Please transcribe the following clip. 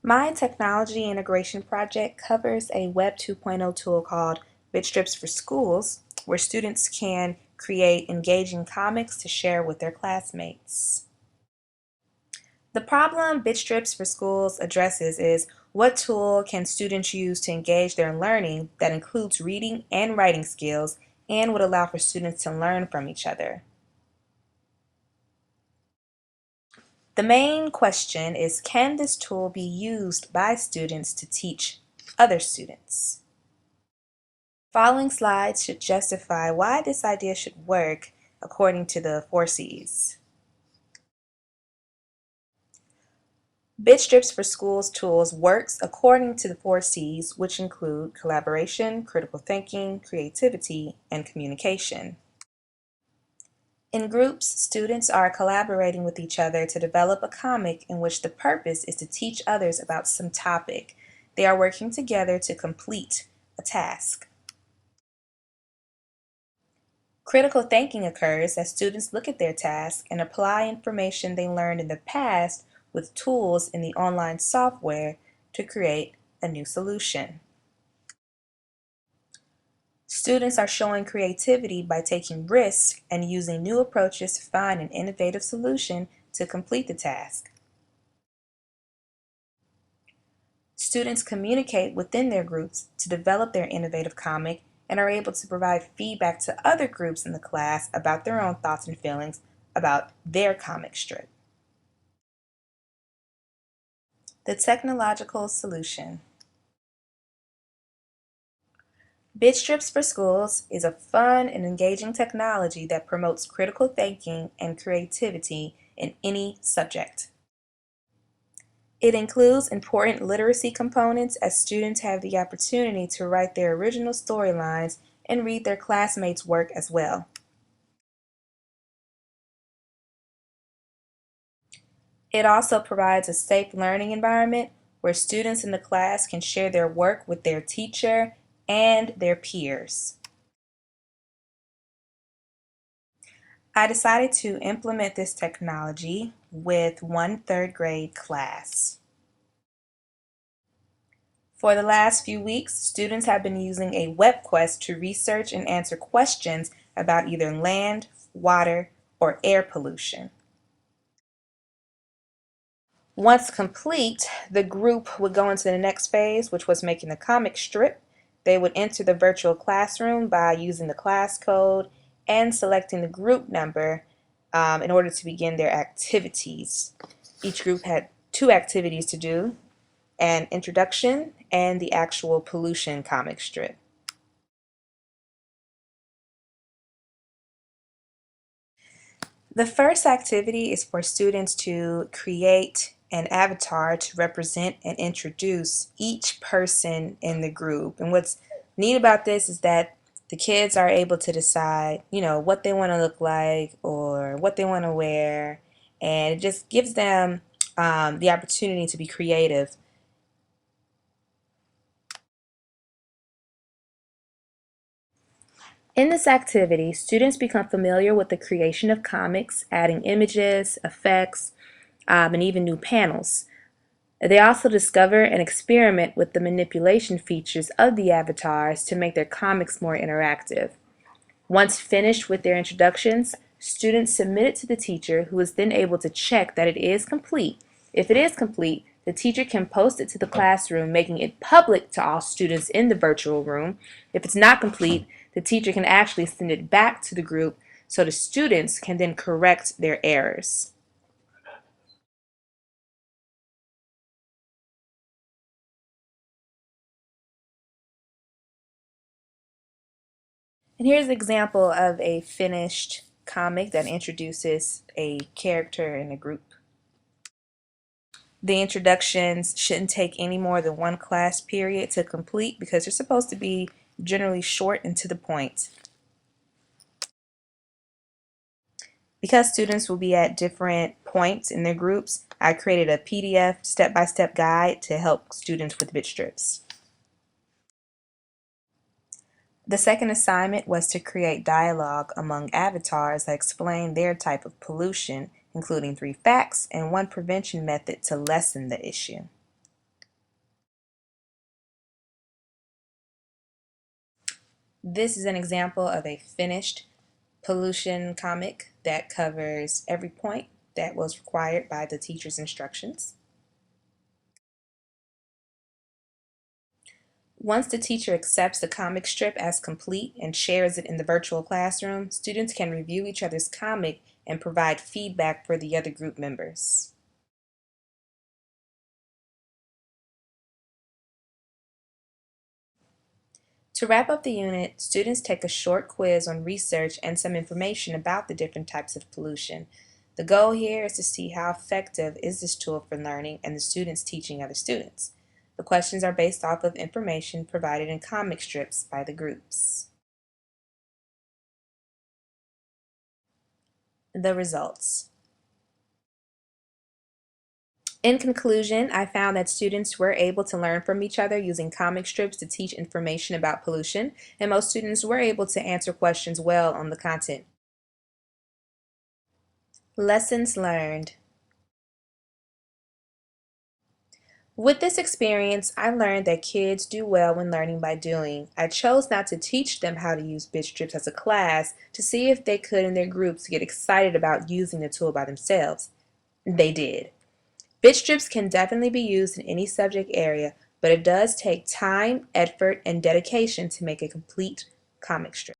My technology integration project covers a Web 2.0 tool called Bitstrips for Schools, where students can create engaging comics to share with their classmates. The problem Bitstrips for Schools addresses is what tool can students use to engage their learning that includes reading and writing skills and would allow for students to learn from each other. The main question is, can this tool be used by students to teach other students? Following slides should justify why this idea should work according to the 4 C's. Bitstrips for Schools tools works according to the 4 C's, which include collaboration, critical thinking, creativity, and communication. In groups, students are collaborating with each other to develop a comic in which the purpose is to teach others about some topic. They are working together to complete a task. Critical thinking occurs as students look at their task and apply information they learned in the past with tools in the online software to create a new solution. Students are showing creativity by taking risks and using new approaches to find an innovative solution to complete the task. Students communicate within their groups to develop their innovative comic and are able to provide feedback to other groups in the class about their own thoughts and feelings about their comic strip. The technological solution. Bitstrips for Schools is a fun and engaging technology that promotes critical thinking and creativity in any subject. It includes important literacy components as students have the opportunity to write their original storylines and read their classmates' work as well. It also provides a safe learning environment where students in the class can share their work with their teacher and their peers. I decided to implement this technology with one third grade class. For the last few weeks, students have been using a web quest to research and answer questions about either land, water, or air pollution. Once complete, the group would go into the next phase, which was making a comic strip. They would enter the virtual classroom by using the class code and selecting the group number in order to begin their activities. Each group had 2 activities to do: an introduction and the actual pollution comic strip. The first activity is for students to create an avatar to represent and introduce each person in the group. And what's neat about this is that the kids are able to decide, what they want to look like or what they want to wear, and it just gives them the opportunity to be creative. In this activity, students become familiar with the creation of comics, adding images, effects, and even new panels. They also discover and experiment with the manipulation features of the avatars to make their comics more interactive. Once finished with their introductions, students submit it to the teacher, who is then able to check that it is complete. If it is complete, the teacher can post it to the classroom, making it public to all students in the virtual room. If it's not complete, the teacher can actually send it back to the group so the students can then correct their errors. And here's an example of a finished comic that introduces a character in a group. The introductions shouldn't take any more than one class period to complete because they're supposed to be generally short and to the point. Because students will be at different points in their groups, I created a PDF step-by-step guide to help students with Bitstrips. The second assignment was to create dialogue among avatars that explain their type of pollution, including 3 facts and 1 prevention method to lessen the issue. This is an example of a finished pollution comic that covers every point that was required by the teacher's instructions. Once the teacher accepts the comic strip as complete and shares it in the virtual classroom, students can review each other's comic and provide feedback for the other group members. To wrap up the unit, students take a short quiz on research and some information about the different types of pollution. The goal here is to see how effective is this tool for learning and the students teaching other students. The questions are based off of information provided in comic strips by the groups. The results. In conclusion, I found that students were able to learn from each other using comic strips to teach information about pollution, and most students were able to answer questions well on the content. Lessons learned. With this experience, I learned that kids do well when learning by doing. I chose not to teach them how to use Bitstrips as a class to see if they could in their groups get excited about using the tool by themselves. They did. Bitstrips can definitely be used in any subject area, but it does take time, effort, and dedication to make a complete comic strip.